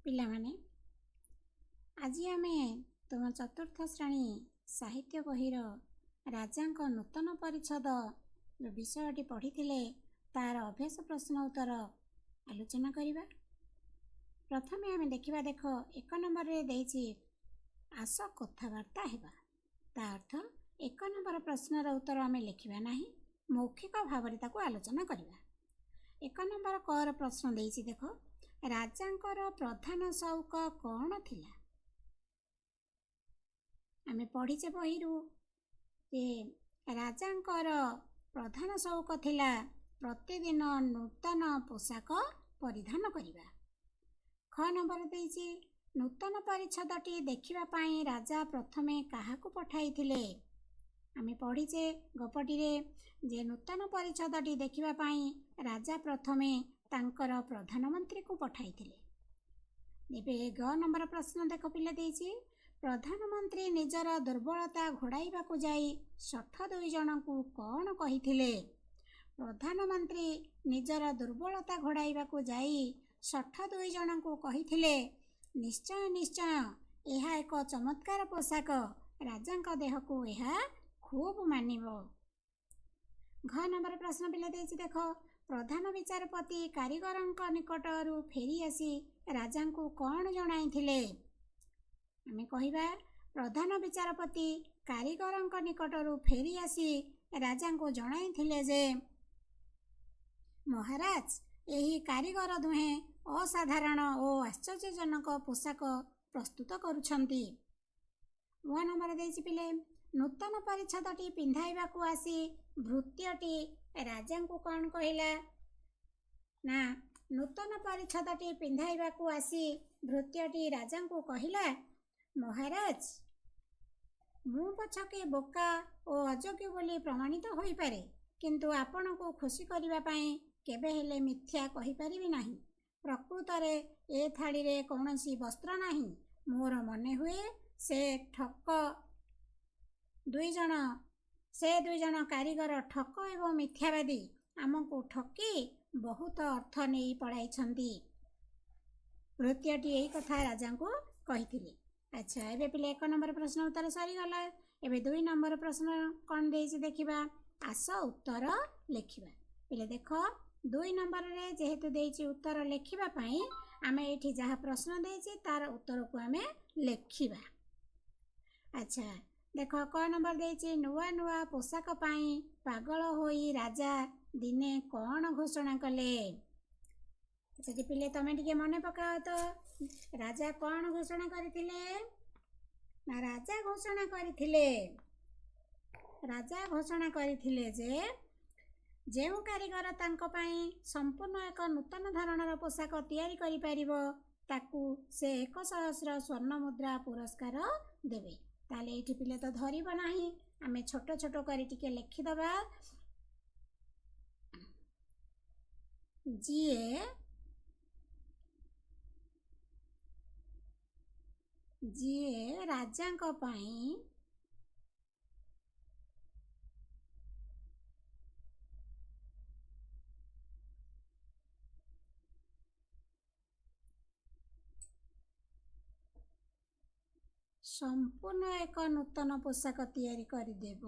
ପିଲାମାନେ ଆଜି ଆମେ ତୁମ ଚତୁର୍ଥ ଶ୍ରେଣୀ ସାହିତ୍ୟ ବହିର ରାଜାଙ୍କ ନୂତନ ପରିଚ୍ଛଦ ବିଷୟଟି ପଢ଼ିଥିଲେ ତାର ଅଭ୍ୟାସ ପ୍ରଶ୍ନ ଉତ୍ତର ଆଲୋଚନା କରିବା। ପ୍ରଥମେ ଆମେ ଦେଖିବା, ଦେଖ 1 ନମ୍ବରରେ ଦେଇଛି ଆସ କଥାବାର୍ତ୍ତା ହେବା। ତା ଅର୍ଥ 1 ନମ୍ବର ପ୍ରଶ୍ନର ଉତ୍ତର ଆମେ ଲେଖିବା ନାହିଁ, ମୌଖିକ ଭାବରେ ତାକୁ ଆଲୋଚନା କରିବା। 1 ନମ୍ବର କର ପ୍ରଶ୍ନ ଦେଇଛି, ଦେଖ ରାଜାଙ୍କର ପ୍ରଧାନ ସଉକ କ'ଣ ଥିଲା? ଆମେ ପଢ଼ିଛେ ବହିରୁ ଯେ ରାଜାଙ୍କର ପ୍ରଧାନ ସଉକ ଥିଲା ପ୍ରତିଦିନ ନୂତନ ପୋଷାକ ପରିଧାନ କରିବା। ଖ ନମ୍ବର ଦେଇଛି ନୂତନ ପରିଚ୍ଛଦଟି ଦେଖିବା ପାଇଁ ରାଜା ପ୍ରଥମେ କାହାକୁ ପଠାଇଥିଲେ? ଆମେ ପଢ଼ିଛେ ଗପଟିରେ ଯେ ନୂତନ ପରିଚ୍ଛଦଟି ଦେଖିବା ପାଇଁ ରାଜା ପ୍ରଥମେ ତାଙ୍କର ପ୍ରଧାନମନ୍ତ୍ରୀକୁ ପଠାଇଥିଲେ। ଏବେ ଗ ନମ୍ବର ପ୍ରଶ୍ନ ଦେଖ ପିଲା ଦେଇଛି, ପ୍ରଧାନମନ୍ତ୍ରୀ ନିଜର ଦୁର୍ବଳତା ଘୋଡ଼ାଇବାକୁ ଯାଇ 62 ଜଣଙ୍କୁ କ'ଣ କହିଥିଲେ? ପ୍ରଧାନମନ୍ତ୍ରୀ ନିଜର ଦୁର୍ବଳତା ଘୋଡ଼ାଇବାକୁ ଯାଇ 62 ଜଣଙ୍କୁ କହିଥିଲେ, ନିଶ୍ଚୟ ନିଶ୍ଚୟ ଏହା ଏକ ଚମତ୍କାର ପୋଷାକ, ରାଜାଙ୍କ ଦେହକୁ ଏହା ଖୁବ୍ ମାନିବ। ଘ ନମ୍ବର ପ୍ରଶ୍ନ ପିଲା ଦେଇଛି, ଦେଖ ପ୍ରଧାନ ବିଚାରପତି କାରିଗରଙ୍କ ନିକଟରୁ ଫେରି ଆସି ରାଜାଙ୍କୁ କ'ଣ ଜଣାଇଥିଲେ? ଆମେ କହିବା ପ୍ରଧାନ ବିଚାରପତି କାରିଗରଙ୍କ ନିକଟରୁ ଫେରି ଆସି ରାଜାଙ୍କୁ ଜଣାଇଥିଲେ ଯେ ମହାରାଜ, ଏହି କାରିଗର ଦୁହେଁ ଅସାଧାରଣ ଓ ଆଶ୍ଚର୍ଯ୍ୟଜନକ ପୋଷାକ ପ୍ରସ୍ତୁତ କରୁଛନ୍ତି। ଗ ନମ୍ବର ଦେଇଛି ପିଲେ ନୂତନ ପରିଚ୍ଛଦଟି ପିନ୍ଧାଇବାକୁ ଆସି ଭୃତ୍ୟଟି ରାଜାଙ୍କୁ କ'ଣ କହିଲା? ନା, ନୂତନ ପରିଚ୍ଛଦଟି ପିନ୍ଧାଇବାକୁ ଆସି ଭୃତ୍ୟଟି ରାଜାଙ୍କୁ କହିଲା, ମହାରାଜ, ମୁଁ ପଛକେ ବୋକା ଓ ଅଯୋଗ୍ୟ ବୋଲି ପ୍ରମାଣିତ ହୋଇପାରେ, କିନ୍ତୁ ଆପଣଙ୍କୁ ଖୁସି କରିବା ପାଇଁ କେବେ ହେଲେ ମିଥ୍ୟା କହିପାରିବି ନାହିଁ। ପ୍ରକୃତରେ ଏ ଥାଳିରେ କୌଣସି ବସ୍ତ୍ର ନାହିଁ। ମୋର ମନେ ହୁଏ ସେ ଦୁଇ ଜଣ କାରିଗର ଠକ ଏବଂ ମିଥ୍ୟାବାଦୀ ଆମକୁ ଠକି ବହୁତ ଅର୍ଥ ନେଇ ପଳାଇଛନ୍ତି। ଭୃତ୍ୟଟି ଏହି କଥା ରାଜାଙ୍କୁ କହିଥିଲେ। ଆଚ୍ଛା, ଏବେ ପିଲେ 1 ନମ୍ବର ପ୍ରଶ୍ନ ଉତ୍ତର ସରିଗଲା। ଏବେ 2 ନମ୍ବର ପ୍ରଶ୍ନ କ'ଣ ଦେଇଛି ଦେଖିବା। ଆସ ଉତ୍ତର ଲେଖିବା। ପିଲେ ଦେଖ 2 ନମ୍ବରରେ ଯେହେତୁ ଦେଇଛି ଉତ୍ତର ଲେଖିବା ପାଇଁ, ଆମେ ଏଇଠି ଯାହା ପ୍ରଶ୍ନ ଦେଇଛି ତାର ଉତ୍ତରକୁ ଆମେ ଲେଖିବା। ଆଚ୍ଛା ଦେଖ କ ନମ୍ବର ଦେଇଛି ନୂଆ ନୂଆ ପୋଷାକ ପାଇଁ ପାଗଳ ହୋଇ ରାଜା ଦିନେ କ'ଣ ଘୋଷଣା କଲେ? ସେଠି ପିଲେ ତମେ ଟିକେ ମନେ ପକାଅ ତ, ରାଜା କ'ଣ ଘୋଷଣା କରିଥିଲେ? ନା, ରାଜା ଘୋଷଣା କରିଥିଲେ ଯେ ଯେଉଁ କାରିଗର ତାଙ୍କ ପାଇଁ ସମ୍ପୂର୍ଣ୍ଣ ଏକ ନୂତନ ଧରଣର ପୋଷାକ ତିଆରି କରିପାରିବ ତାକୁ ସେ 1,000 ସ୍ୱର୍ଣ୍ଣ ମୁଦ୍ରା ପୁରସ୍କାର ଦେବେ। ତାହେଲେ ଏଇଠି ପିଲେ ତ ଧରିବ ନାହିଁ, ଆମେ ଛୋଟ ଛୋଟ କରି ଟିକେ ଲେଖିଦେବା। ଯିଏ ରାଜାଙ୍କ ପାଇଁ ସମ୍ପୂର୍ଣ୍ଣ ଏକ ନୂତନ ପୋଷାକ ତିଆରି କରିଦେବ,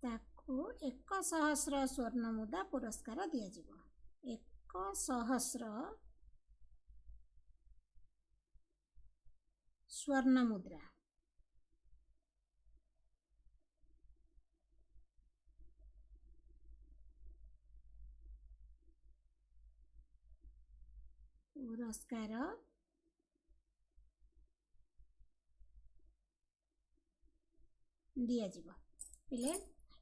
ତାକୁ 1,000 ସ୍ୱର୍ଣ୍ଣ ମୁଦ୍ରା ପୁରସ୍କାର ଦିଆଯିବ। 1,000 ସ୍ୱର୍ଣ୍ଣ ମୁଦ୍ରା। ପୁରସ୍କାର ଦିଆଯିବ। ପିଲେ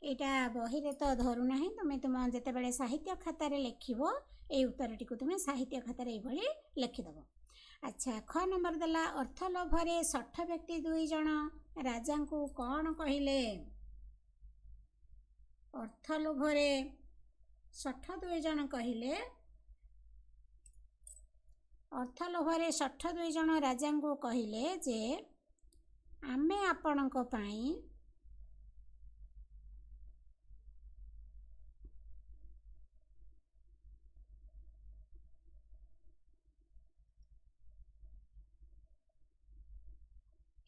ଏଇଟା ବହିରେ ତ ଧରୁନାହିଁ, ତୁମେ ତୁମ ଯେତେବେଳେ ସାହିତ୍ୟ ଖାତାରେ ଲେଖିବ ଏଇ ଉତ୍ତରଟିକୁ ତୁମେ ସାହିତ୍ୟ ଖାତାରେ ଏଇଭଳି ଲେଖିଦେବ। ଆଚ୍ଛା, ଖ ନମ୍ବର ଦେଲା ଅର୍ଥ ଲୋଭରେ ଶଠ ବ୍ୟକ୍ତି 2 ଜଣ ରାଜାଙ୍କୁ କ'ଣ କହିଲେ? ଅର୍ଥ ଲୋଭରେ ଶଠ 2 ଜଣ କହିଲେ, ଅର୍ଥ ଲୋଭରେ ଶଠ 2 ଜଣ ରାଜାଙ୍କୁ କହିଲେ ଯେ ଆମେ ଆପଣଙ୍କ ପାଇଁ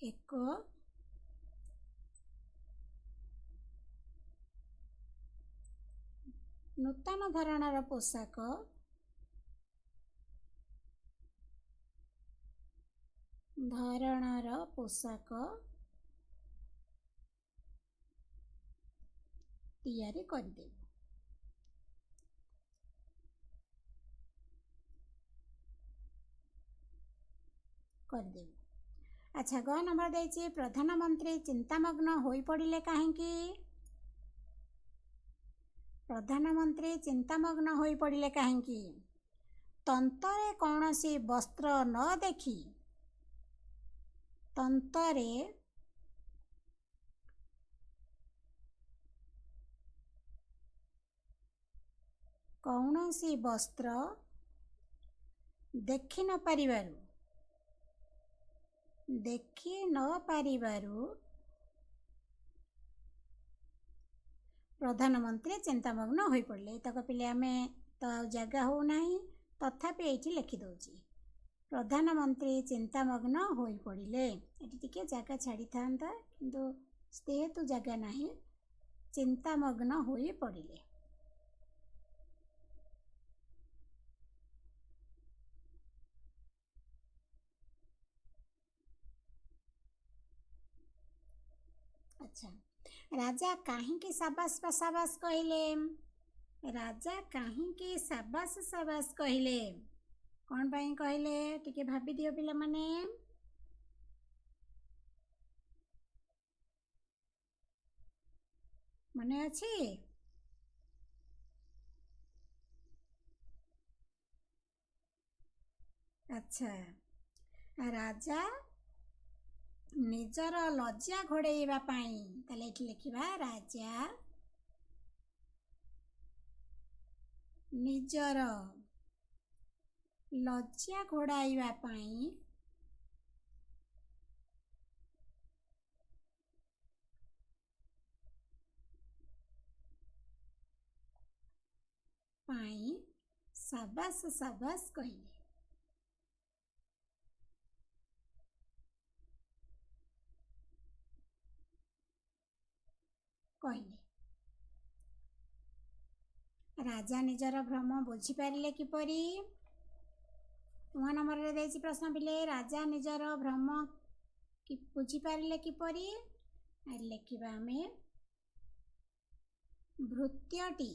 ଏକ ନୂତନ ଧରଣର ପୋଷାକ ତିଆରି କରିଦେବୁ। ଆଚ୍ଛା, ଗ ନମ୍ବର ଦେଇଛି ପ୍ରଧାନମନ୍ତ୍ରୀ ଚିନ୍ତାମଗ୍ନ ହୋଇପଡ଼ିଲେ କାହିଁକି? ପ୍ରଧାନମନ୍ତ୍ରୀ ଚିନ୍ତାମଗ୍ନ ହୋଇପଡ଼ିଲେ କାହିଁକି? ତନ୍ତରେ କୌଣସି ବସ୍ତ୍ର ନ ଦେଖି, ତନ୍ତରେ କୌଣସି ବସ୍ତ୍ର ଦେଖି ନ ପାରିବାରୁ ପ୍ରଧାନମନ୍ତ୍ରୀ ଚିନ୍ତାମଗ୍ନ ହୋଇପଡ଼ିଲେ। ଏତକ ପିଲେ ଆମେ ତ ଆଉ ଜାଗା ହେଉନାହିଁ, ତଥାପି ଏଇଠି ଲେଖିଦେଉଛି ପ୍ରଧାନମନ୍ତ୍ରୀ ଚିନ୍ତାମଗ୍ନ ହୋଇପଡ଼ିଲେ। ଏଠି ଟିକେ ଜାଗା ଛାଡ଼ିଥାନ୍ତା, କିନ୍ତୁ ଯେହେତୁ ଜାଗା ନାହିଁ, ଚିନ୍ତାମଗ୍ନ ହୋଇପଡ଼ିଲେ। ଆଚ୍ଛା, ରାଜା କାହିଁକି ସାବାସ ସାବାସ କହିଲେ? ରାଜା କାହିଁକି ସାବାସ ସାବାସ କହିଲେ? କ'ଣ ପାଇଁ କହିଲେ? ଟିକେ ଭାବିଦିଅ ପିଲାମାନେ। ମନେ ଅଛି? ଆଚ୍ଛା, ରାଜା ନିଜର ଲଜ୍ଜା ଘୋଡ଼େଇବା ପାଇଁ, ତାହେଲେ ଏଠି ଲେଖିବା ରାଜା ନିଜର ଲଜ୍ଜା ଘୋଡ଼ାଇବା ପାଇଁ ସାବାସ ସାବାସ କହିଲେ। ରାଜା ନିଜର ଭ୍ରମ ବୁଝିପାରିଲେ କିପରି? 9 ନମ୍ବରରେ ଦେଇଛି ପ୍ରଶ୍ନ ପିଲେ, ରାଜା ନିଜର ଭ୍ରମ ବୁଝିପାରିଲେ କିପରି? ଲେଖିବା ଆମେ ଭୃତ୍ୟଟି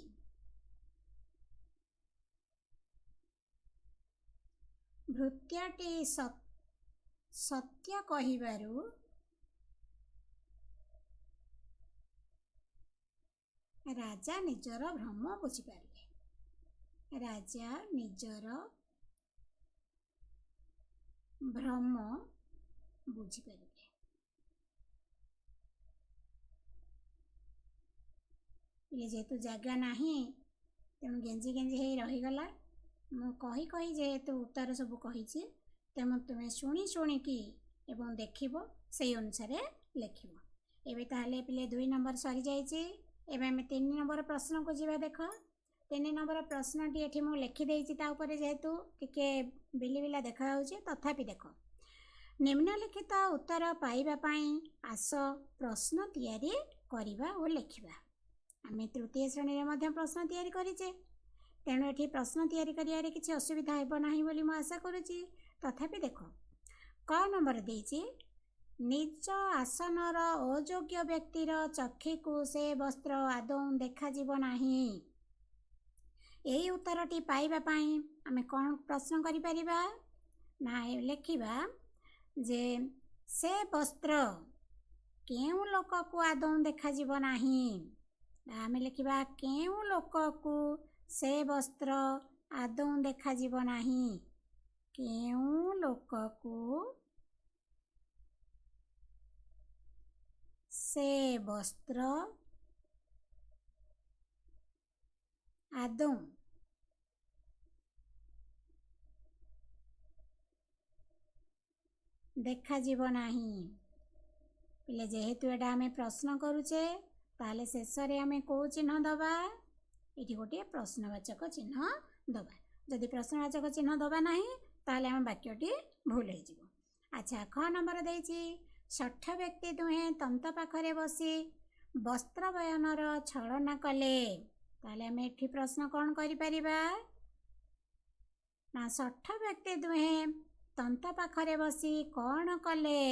ସତ୍ୟ କହିବାରୁ ରାଜା ନିଜର ଭ୍ରମ ବୁଝିପାରିଲେ। ରାଜା ନିଜର ଭ୍ରମ ବୁଝିପାରିଲେ। ଯେହେତୁ ଜାଗା ନାହିଁ, ତେଣୁ ଗେଞ୍ଜି ହେଇ ରହିଗଲା। ମୁଁ କହି ଯେହେତୁ ଉତ୍ତର ସବୁ କହିଛି, ତେଣୁ ତୁମେ ଶୁଣିକି ଏବଂ ଦେଖିବ, ସେଇ ଅନୁସାରେ ଲେଖିବ। ଏବେ ତାହେଲେ ପିଲେ 2 ନମ୍ବର ସରିଯାଇଛି। ଏବେ ଆମେ 3 ନମ୍ବର ପ୍ରଶ୍ନକୁ ଯିବା। ଦେଖ, 3 ନମ୍ବର ପ୍ରଶ୍ନଟି ଏଠି ମୁଁ ଲେଖିଦେଇଛି, ତା ଉପରେ ଯେହେତୁ ଟିକେ ବିଲିବିଲା ଦେଖାଯାଉଛି, ତଥାପି ଦେଖ, ନିମ୍ନଲିଖିତ ଉତ୍ତର ପାଇବା ପାଇଁ ଆସ ପ୍ରଶ୍ନ ତିଆରି କରିବା ଓ ଲେଖିବା। ଆମେ ତୃତୀୟ ଶ୍ରେଣୀରେ ମଧ୍ୟ ପ୍ରଶ୍ନ ତିଆରି କରିଛେ, ତେଣୁ ଏଠି ପ୍ରଶ୍ନ ତିଆରି କରିବାରେ କିଛି ଅସୁବିଧା ହେବ ନାହିଁ ବୋଲି ମୁଁ ଆଶା କରୁଛି। ତଥାପି ଦେଖ, କ ନମ୍ବର ଦେଇଛି ନିଜ ଆସନର ଅଯୋଗ୍ୟ ବ୍ୟକ୍ତିର ଚକ୍ଷୁକୁ ସେ ବସ୍ତ୍ର ଆଦୌ ଦେଖାଯିବ ନାହିଁ। ଏହି ଉତ୍ତରଟି ପାଇବା ପାଇଁ ଆମେ କ'ଣ ପ୍ରଶ୍ନ କରିପାରିବା? ନା ଲେଖିବା ଯେ ସେ ବସ୍ତ୍ର କେଉଁ ଲୋକକୁ ଆଦୌ ଦେଖାଯିବ ନାହିଁ। ଆମେ ଲେଖିବା କେଉଁ ଲୋକକୁ ସେ ବସ୍ତ୍ର ଆଦୌ ଦେଖାଯିବ ନାହିଁ। କେଉଁ ଲୋକକୁ ସେ ବସ୍ତ୍ର ଆଦୌ ଦେଖାଯିବ ନାହିଁ। ପିଲେ ଯେହେତୁ ଏଇଟା ଆମେ ପ୍ରଶ୍ନ କରୁଛେ ତାହେଲେ ଶେଷରେ ଆମେ କେଉଁ ଚିହ୍ନ ଦେବା? ଏଠି ଗୋଟିଏ ପ୍ରଶ୍ନବାଚକ ଚିହ୍ନ ଦେବା। ଯଦି ପ୍ରଶ୍ନବାଚକ ଚିହ୍ନ ଦେବା ନାହିଁ ତାହେଲେ ଆମ ବାକ୍ୟଟି ଭୁଲ ହେଇଯିବ। ଆଚ୍ଛା, খ ନମ୍ବର ଦେଇଛି ଷଠ ବ୍ୟକ୍ତି ଦୁହେଁ ତନ୍ତ ପାଖରେ ବସି ବସ୍ତ୍ର ବୟନର ଛଳନା କଲେ। ତାହେଲେ ଆମେ ଏଠି ପ୍ରଶ୍ନ କ'ଣ କରିପାରିବା? ନା ଷଠ ବ୍ୟକ୍ତି ଦୁହେଁ ତନ୍ତ ପାଖରେ ବସି କ'ଣ କଲେ?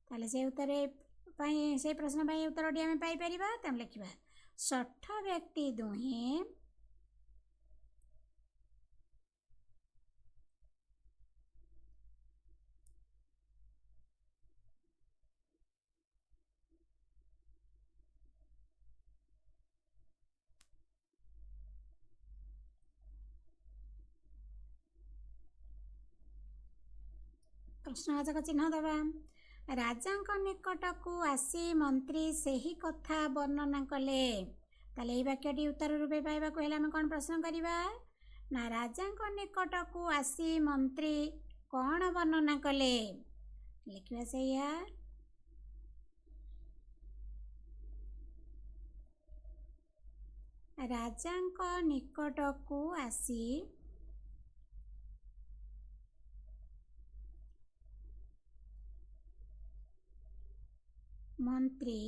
ତାହେଲେ ସେ ପ୍ରଶ୍ନ ପାଇଁ ଉତ୍ତରଟି ଆମେ ପାଇପାରିବା। ତେଣୁ ଲେଖିବା ଷଠ ବ୍ୟକ୍ତି ଦୁହେଁ ପ୍ରଶ୍ନବାଚକ ଚିହ୍ନ ଦେବା। ରାଜାଙ୍କ ନିକଟକୁ ଆସି ମନ୍ତ୍ରୀ ସେହି କଥା ବର୍ଣ୍ଣନା କଲେ। ତାହେଲେ ଏଇ ବାକ୍ୟଟି ଉତ୍ତର ରୂପେ ପାଇବାକୁ ହେଲେ ଆମେ କ'ଣ ପ୍ରଶ୍ନ କରିବା? ନା ରାଜାଙ୍କ ନିକଟକୁ ଆସି ମନ୍ତ୍ରୀ କ'ଣ ବର୍ଣ୍ଣନା କଲେ? ଲେଖିବା ସେଇଆ। ରାଜାଙ୍କ ନିକଟକୁ ଆସି ମନ୍ତ୍ରୀ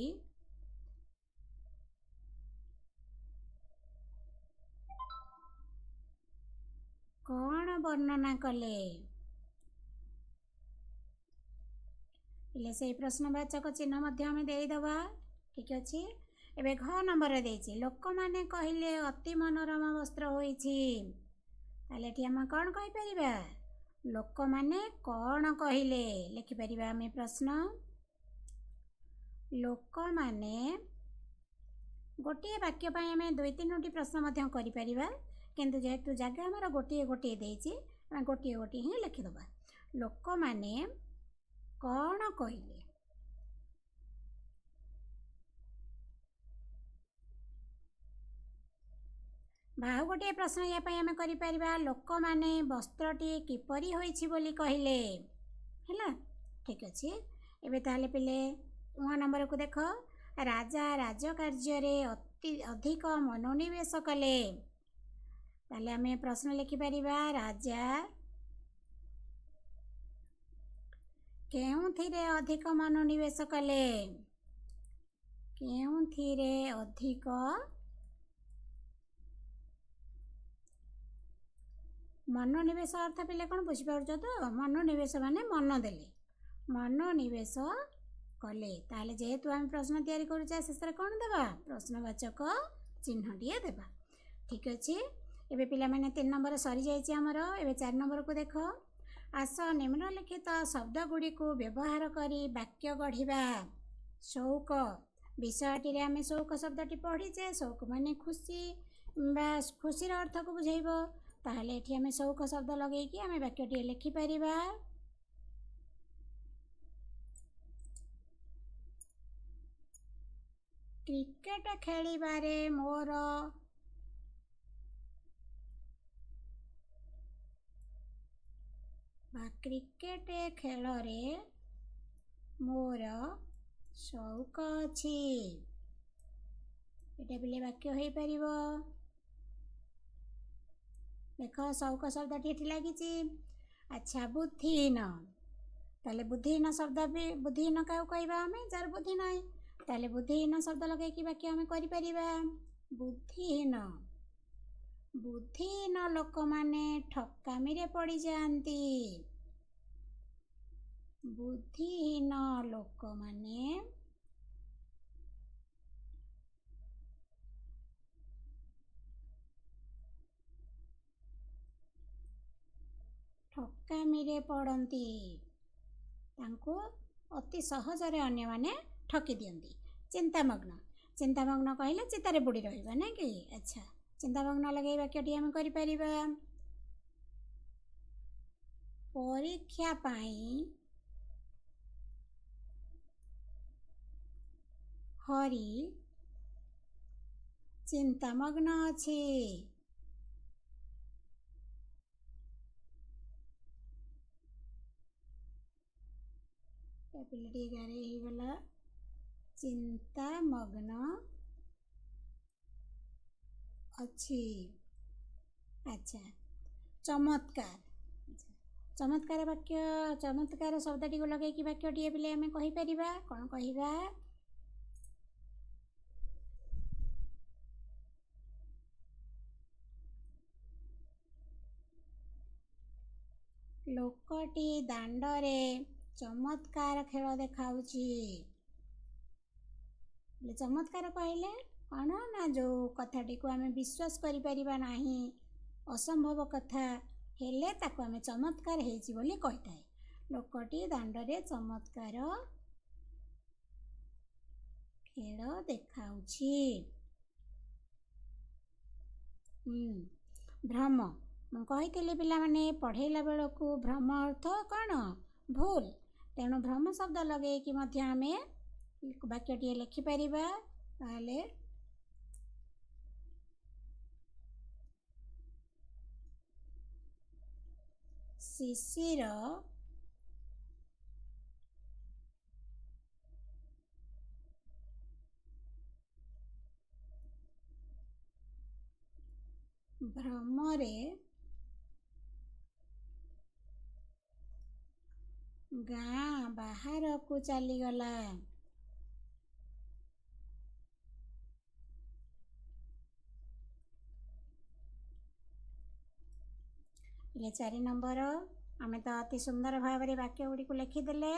କ'ଣ ବର୍ଣ୍ଣନା କଲେ? ହେଲେ ସେଇ ପ୍ରଶ୍ନବାଚକ ଚିହ୍ନ ମଧ୍ୟ ଆମେ ଦେଇଦେବା। ଠିକ୍ ଅଛି। ଏବେ ଘ ନମ୍ବର ଦେଇଛି ଲୋକମାନେ କହିଲେ ଅତି ମନୋରମ ବସ୍ତ୍ର ହୋଇଛି। ତାହେଲେ ଏଠି ଆମେ କ'ଣ କହିପାରିବା? ଲୋକମାନେ କ'ଣ କହିଲେ? ଲେଖିପାରିବା ଆମେ ପ୍ରଶ୍ନ। ଲୋକମାନେ ଗୋଟିଏ ବାକ୍ୟ ପାଇଁ ଆମେ 2-3ଟି ପ୍ରଶ୍ନ ମଧ୍ୟ କରିପାରିବା, କିନ୍ତୁ ଯେହେତୁ ଜାଗା ଆମର ଗୋଟିଏ ଗୋଟିଏ ଦେଇଛି ଆମେ ଗୋଟିଏ ଗୋଟିଏ ହିଁ ଲେଖିଦେବା। ଲୋକମାନେ କ'ଣ କହିଲେ? ବା ଆଉ ଗୋଟିଏ ପ୍ରଶ୍ନ ୟା ପାଇଁ ଆମେ କରିପାରିବା ଲୋକମାନେ ବସ୍ତ୍ରଟି କିପରି ହୋଇଛି ବୋଲି କହିଲେ। ହେଲା, ଠିକ୍ ଅଛି। ଏବେ ତାହେଲେ ପିଲେ ଉଁ ନମ୍ବରକୁ ଦେଖ ରାଜା ରାଜକାର୍ଯ୍ୟରେ ଅଧିକ ମନୋନିବେଶ କଲେ। ତାହେଲେ ଆମେ ପ୍ରଶ୍ନ ଲେଖିପାରିବା ରାଜା କେଉଁଥିରେ ଅଧିକ ମନୋନିବେଶ କଲେ? କେଉଁଥିରେ ଅଧିକ ମନୋନିବେଶ ଅର୍ଥ ପିଲେ କ'ଣ ବୁଝିପାରୁଛ ତ? ମନୋନିବେଶ ମାନେ ମନ ଦେଲେ, ମନୋନିବେଶ କଲେ। ତାହେଲେ ଯେହେତୁ ଆମେ ପ୍ରଶ୍ନ ତିଆରି କରୁଛେ ଶେଷରେ କ'ଣ ଦେବା? ପ୍ରଶ୍ନବାଚକ ଚିହ୍ନଟିଏ ଦେବା। ଠିକ୍ ଅଛି। ଏବେ ପିଲାମାନେ 3 ନମ୍ବର ସରିଯାଇଛି ଆମର। ଏବେ 4 ନମ୍ବରକୁ ଦେଖ। ଆସ ନିମ୍ନଲିଖିତ ଶବ୍ଦଗୁଡ଼ିକୁ ବ୍ୟବହାର କରି ବାକ୍ୟ ଗଢ଼ିବା। ସଉକ ବିଷୟଟିରେ ଆମେ ସଉକ ଶବ୍ଦଟି ପଢ଼ିଛେ। ସଉକ ମାନେ ଖୁସି ବା ଖୁସିର ଅର୍ଥକୁ ବୁଝେଇବ। ତାହେଲେ ଏଠି ଆମେ ସଉକ ଶବ୍ଦ ଲଗେଇକି ଆମେ ବାକ୍ୟଟିଏ ଲେଖିପାରିବା। କ୍ରିକେଟ ଖେଳିବାରେ ମୋର କ୍ରିକେଟ ଖେଳରେ ମୋର ସଉକ ଅଛି। ଏଇଟା ପିଲେ ବାକ୍ୟ ହେଇପାରିବ। ଦେଖ ସଉକ ଶବ୍ଦଟି ଏଠି ଲାଗିଛି। ଆଚ୍ଛା, ବୁଦ୍ଧିହୀନ। ତାହେଲେ ବୁଦ୍ଧିହୀନ ଶବ୍ଦ ବି ବୁଦ୍ଧିହୀନ କାହାକୁ କହିବା ଆମେ? ଯାହାର ବୁଦ୍ଧି ନାହିଁ। ତାହେଲେ ବୁଦ୍ଧିହୀନ ଶବ୍ଦ ଲଗେଇକି ବାକ୍ୟ ଆମେ କରିପାରିବା। ବୁଦ୍ଧିହୀନ ବୁଦ୍ଧିହୀନ ଲୋକମାନେ ଠକାମିରେ ପଡ଼ିଯାଆନ୍ତି। ବୁଦ୍ଧିହୀନ ଲୋକମାନେ ଠକାମିରେ ପଡ଼ନ୍ତି। ତାଙ୍କୁ ଅତି ସହଜରେ ଅନ୍ୟମାନେ ଠକି ଦିଅନ୍ତି। ଚିନ୍ତାମଗ୍ନ ଚିନ୍ତାମଗ୍ନ କହିଲେ ଚିତାରେ ବୁଡ଼ି ରହିବା ନା କି? ଆଚ୍ଛା, ଚିନ୍ତାମଗ୍ନ ଲଗାଇ ବାକ୍ୟଟି ଆମେ କରିପାରିବା। ପରୀକ୍ଷା ପାଇଁ ହରି ଚିନ୍ତାମଗ୍ନ ଅଛି। ପିଲାଟି ଗାରେ ହେଇଗଲା ଚିନ୍ତାମଗ୍ନ ଅଛି। ଆଚ୍ଛା, ଚମତ୍କାର। ଚମତ୍କାର ବାକ୍ୟ, ଚମତ୍କାର ଶବ୍ଦଟିକୁ ଲଗେଇକି ବାକ୍ୟଟିଏ ପିଲେ ଆମେ କହିପାରିବା। କ'ଣ କହିବା? ଲୋକଟି ଦାଣ୍ଡରେ ଚମତ୍କାର ଖେଳ ଦେଖାଉଛି। ଚମତ୍କାର କହିଲେ କ'ଣ ନା ଯେଉଁ କଥାଟିକୁ ଆମେ ବିଶ୍ୱାସ କରିପାରିବା ନାହିଁ, ଅସମ୍ଭବ କଥା ହେଲେ ତାକୁ ଆମେ ଚମତ୍କାର ହେଇଛି ବୋଲି କହିଥାଏ। ଲୋକଟି ଦାଣ୍ଡରେ ଚମତ୍କାର ଖେଳ ଦେଖାଉଛି। ଭ୍ରମ, ମୁଁ କହିଥିଲି ପିଲାମାନେ ପଢ଼େଇଲା ବେଳକୁ ଭ୍ରମ ଅର୍ଥ କ'ଣ? ଭୁଲ। ତେଣୁ ଭ୍ରମ ଶବ୍ଦ ଲଗେଇକି ମଧ୍ୟ ଆମେ ବାକ୍ୟଟିଏ ଲେଖିପାରିବା। ତାହେଲେ ଶିଶିର ଭ୍ରମରେ ଗାଁ ବାହାରକୁ ଚାଲିଗଲା। ପିଲେ 4 ନମ୍ବର ଆମେ ତ ଅତି ସୁନ୍ଦର ଭାବରେ ବାକ୍ୟ ଗୁଡ଼ିକୁ ଲେଖିଦେଲେ।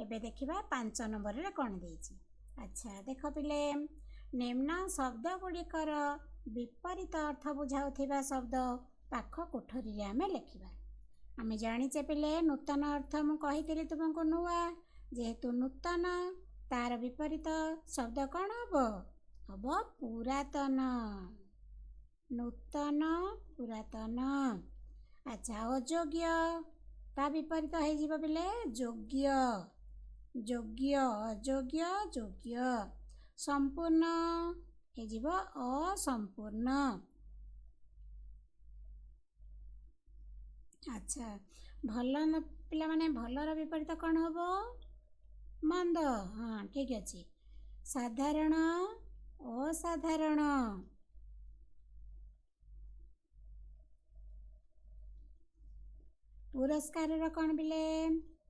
ଏବେ ଦେଖିବା 5 ନମ୍ବରରେ କ'ଣ ଦେଇଛି। ଆଚ୍ଛା, ଦେଖ ପିଲେ, ନିମ୍ନ ଶବ୍ଦ ଗୁଡ଼ିକର ବିପରୀତ ଅର୍ଥ ବୁଝାଉଥିବା ଶବ୍ଦ ପାଖ କୋଠରୀରେ ଆମେ ଲେଖିବା। ଆମେ ଜାଣିଛେ ପିଲେ ନୂତନ ଅର୍ଥ ମୁଁ କହିଥିଲି ତୁମକୁ ନୂଆ। ଯେହେତୁ ନୂତନ, ତାର ବିପରୀତ ଶବ୍ଦ କ'ଣ ହେବ? ହେବ ପୁରାତନ। ନୂତନ, ପୁରାତନ। ଆଚ୍ଛା, ଅଯୋଗ୍ୟ, ତା ବିପରୀତ ହେଇଯିବ ପିଲେ ଯୋଗ୍ୟ। ଯୋଗ୍ୟ, ଅଯୋଗ୍ୟ, ଯୋଗ୍ୟ। ସମ୍ପୂର୍ଣ୍ଣ ହେଇଯିବ ଅସମ୍ପୂର୍ଣ୍ଣ। ଆଚ୍ଛା, ଭଲ ପିଲାମାନେ ଭଲର ବିପରୀତ କ'ଣ ହେବ? ମନ୍ଦ। ହଁ, ଠିକ୍ ଅଛି। ସାଧାରଣ, ଅସାଧାରଣ। ପୁରସ୍କାରର କ'ଣ ପିଲେ?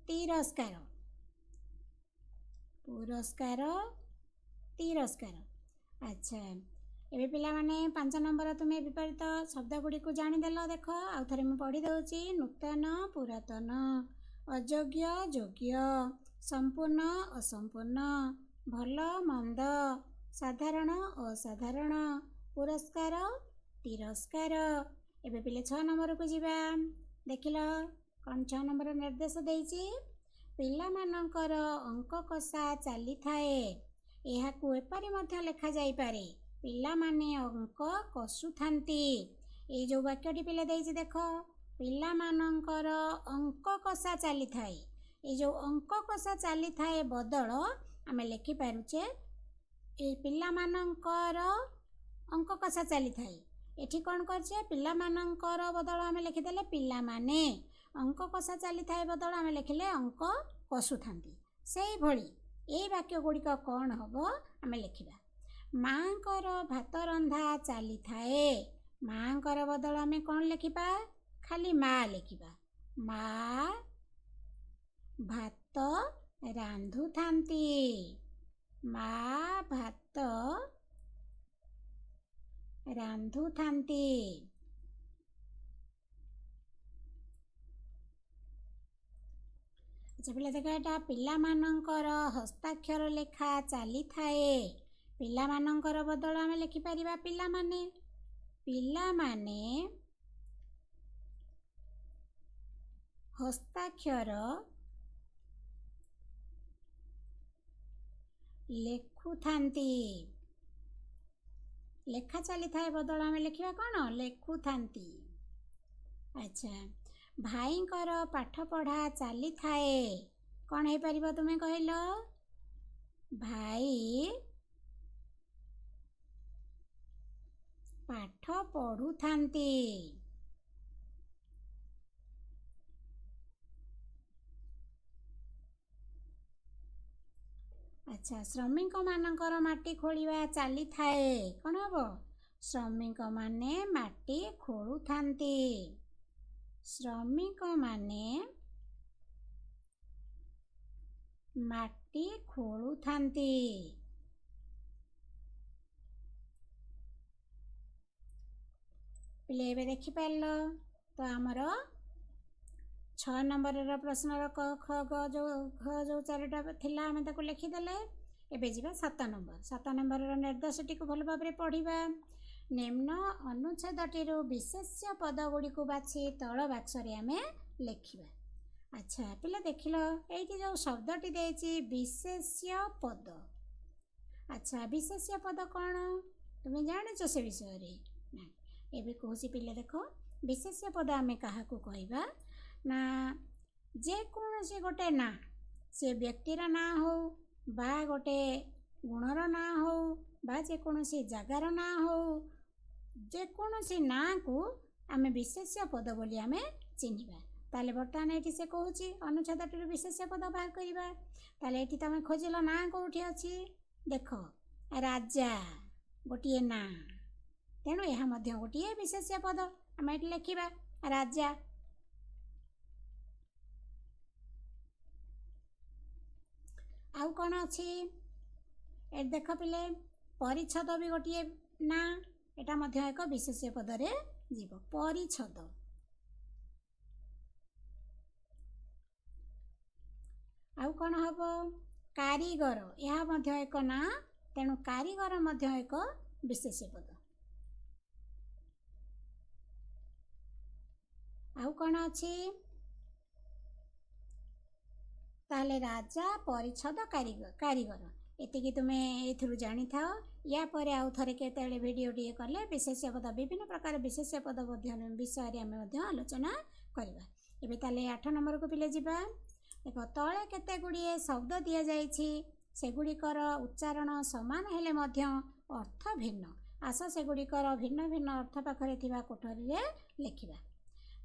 ତିରସ୍କାର। ପୁରସ୍କାର, ତିରସ୍କାର। ଆଚ୍ଛା, ଏବେ ପିଲାମାନେ 5 ନମ୍ବର ତୁମେ ବିପରୀତ ଶବ୍ଦ ଗୁଡ଼ିକୁ ଜାଣିଦେଲ। ଦେଖ, ଆଉ ଥରେ ମୁଁ ପଢ଼ି ଦେଉଛି। ନୂତନ, ପୁରାତନ। ଅଯୋଗ୍ୟ, ଯୋଗ୍ୟ। ସମ୍ପୂର୍ଣ୍ଣ, ଅସମ୍ପୂର୍ଣ୍ଣ। ଭଲ, ମନ୍ଦ। ସାଧାରଣ, ଅସାଧାରଣ। ପୁରସ୍କାର, ତିରସ୍କାର। ଏବେ ପିଲେ 6 ନମ୍ବରକୁ ଯିବା। ଦେଖିଲ କ'ଣ 6 ନମ୍ବର ନିର୍ଦ୍ଦେଶ ଦେଇଛି? ପିଲାମାନଙ୍କର ଅଙ୍କ କଷା ଚାଲିଥାଏ। ଏହାକୁ ଏପରି ମଧ୍ୟ ଲେଖାଯାଇପାରେ, ପିଲାମାନେ ଅଙ୍କ କଷୁଥାନ୍ତି। ଏଇ ଯେଉଁ ବାକ୍ୟଟି ପିଲା ଦେଇଛି ଦେଖ, ପିଲାମାନଙ୍କର ଅଙ୍କ କଷା ଚାଲିଥାଏ। ଏଇ ଯେଉଁ ଅଙ୍କ କଷା ଚାଲିଥାଏ ବଦଳ ଆମେ ଲେଖିପାରୁଛେ ଏ ପିଲାମାନଙ୍କର ଅଙ୍କ କଷା ଚାଲିଥାଏ। ଏଠି କ'ଣ କରିଛେ? ପିଲାମାନଙ୍କର ବଦଳ ଆମେ ଲେଖିଦେଲେ ପିଲାମାନେ। ଅଙ୍କ କଷା ଚାଲିଥାଏ ବଦଳ ଆମେ ଲେଖିଲେ ଅଙ୍କ କଷୁଥାନ୍ତି। ସେଇଭଳି ଏଇ ବାକ୍ୟ ଗୁଡ଼ିକ କ'ଣ ହେବ ଆମେ ଲେଖିବା। ମାଆଙ୍କର ଭାତ ରନ୍ଧା ଚାଲିଥାଏ। ମାଆଙ୍କର ବଦଳ ଆମେ କ'ଣ ଲେଖିବା? ଖାଲି ମା ଲେଖିବା। ମା ଭାତ ରାନ୍ଧୁଥାନ୍ତି। ମା ଭାତ ରାନ୍ଧୁଥାନ୍ତି। ଆଚ୍ଛା ପିଲା ଦେଖ, ଏଇଟା ପିଲାମାନଙ୍କର ହସ୍ତାକ୍ଷର ଲେଖା ଚାଲିଥାଏ। ପିଲାମାନଙ୍କର ବଦଳ ଆମେ ଲେଖିପାରିବା ପିଲାମାନେ। ପିଲାମାନେ ହସ୍ତାକ୍ଷର ଲେଖୁଥାନ୍ତି। ଲେଖା ଚାଲିଥାଏ ବଦଳ ଆମେ ଲେଖିବା କ'ଣ ଲେଖୁଥାନ୍ତି। ଆଚ୍ଛା, ଭାଇଙ୍କର ପାଠପଢ଼ା ଚାଲିଥାଏ। କ'ଣ ହେଇପାରିବ ତୁମେ କହିଲ? ଭାଇ ପାଠ ପଢ଼ୁଥାନ୍ତି। ଆଚ୍ଛା, ଶ୍ରମିକମାନଙ୍କର ମାଟି ଖୋଳିବା ଚାଲିଥାଏ। କ'ଣ ହବ? ଶ୍ରମିକମାନେ ମାଟି ଖୋଳୁଥାନ୍ତି। ଶ୍ରମିକମାନେ ମାଟି ଖୋଳୁଥାନ୍ତି। ପିଲେ ଏବେ ଦେଖିପାରିଲ ତ ଆମର 6 ନମ୍ବରର ପ୍ରଶ୍ନର କ ଖ ଗ ଯୋଉ ଚାରିଟା ଥିଲା ଆମେ ତାକୁ ଲେଖିଦେଲେ। ଏବେ ଯିବା 7 ନମ୍ବର। 7 ନମ୍ବରର ନିର୍ଦ୍ଦେଶଟିକୁ ଭଲ ଭାବରେ ପଢ଼ିବା। ନିମ୍ନ ଅନୁଚ୍ଛେଦଟିରୁ ବିଶେଷ୍ୟ ପଦଗୁଡ଼ିକୁ ବାଛି ତଳ ବାକ୍ସରେ ଆମେ ଲେଖିବା। ଆଚ୍ଛା ପିଲା ଦେଖିଲ ଏଇଠି ଯେଉଁ ଶବ୍ଦଟି ଦେଇଛି ବିଶେଷ୍ୟ ପଦ। ଆଚ୍ଛା, ବିଶେଷ୍ୟ ପଦ କ'ଣ ତୁମେ ଜାଣିଛ ସେ ବିଷୟରେ? ନା, ଏବେ କହୁଛି ପିଲା ଦେଖ, ବିଶେଷ୍ୟ ପଦ ଆମେ କାହାକୁ କହିବା ନା ଯେକୌଣସି ଗୋଟେ ନାଁ, ସେ ବ୍ୟକ୍ତିର ନାଁ ହେଉ ବା ଗୋଟେ ଗୁଣର ନାଁ ହେଉ ବା ଯେକୌଣସି ଜାଗାର ନାଁ ହେଉ, ଯେକୌଣସି ନାଁକୁ ଆମେ ବିଶେଷ୍ୟ ପଦ ବୋଲି ଆମେ ଚିହ୍ନିବା। ତାହେଲେ ବର୍ତ୍ତମାନ ଏଠି ସେ କହୁଛି ଅନୁଚ୍ଛେଦଟିରୁ ବିଶେଷ୍ୟ ପଦ ବାହାର କରିବା। ତାହେଲେ ଏଠି ତୁମେ ଖୋଜିଲ ନାଁ କେଉଁଠି ଅଛି? ଦେଖ, ରାଜା ଗୋଟିଏ ନାଁ, ତେଣୁ ଏହା ମଧ୍ୟ ଗୋଟିଏ ବିଶେଷ୍ୟ ପଦ। ଆମେ ଏଠି ଲେଖିବା ରାଜା। ଆଉ କ'ଣ ଅଛି? ଏଠି ଦେଖ ପିଲେ, ପରିଚ୍ଛଦ ବି ଗୋଟିଏ ନାଁ, ଏଟା ମଧ୍ୟ ଏକ ବିଶେଷ୍ୟ ପଦରେ ଯିବ। ପରିଚ୍ଛଦ। ଆଉ କ'ଣ ହବ? କାରିଗର, ଏହା ମଧ୍ୟ ଏକ ନାଁ, ତେଣୁ କାରିଗର ମଧ୍ୟ ଏକ ବିଶେଷ୍ୟ ପଦ। ଆଉ କ'ଣ ଅଛି? ତାହେଲେ ରାଜା, ପରିଚ୍ଛଦ, କାରିଗର, ଏତିକି ତୁମେ ଏଥିରୁ ଜାଣିଥାଅ। ୟା ପରେ ଆଉ ଥରେ କେତେବେଳେ ଭିଡ଼ିଓଟିଏ କଲେ ବିଶେଷ୍ୟ ପଦ, ବିଭିନ୍ନ ପ୍ରକାର ବିଶେଷ୍ୟ ପଦ ବିଷୟରେ ଆମେ ମଧ୍ୟ ଆଲୋଚନା କରିବା। ଏବେ ତାହେଲେ 8 ନମ୍ବରକୁ ପିଲେ ଯିବା। ଦେଖ, ତଳେ କେତେ ଗୁଡ଼ିଏ ଶବ୍ଦ ଦିଆଯାଇଛି, ସେଗୁଡ଼ିକର ଉଚ୍ଚାରଣ ସମାନ ହେଲେ ମଧ୍ୟ ଅର୍ଥ ଭିନ୍ନ। ଆସ ସେଗୁଡ଼ିକର ଭିନ୍ନ ଭିନ୍ନ ଅର୍ଥ ପାଖରେ ଥିବା କୋଠରୀରେ ଲେଖିବା।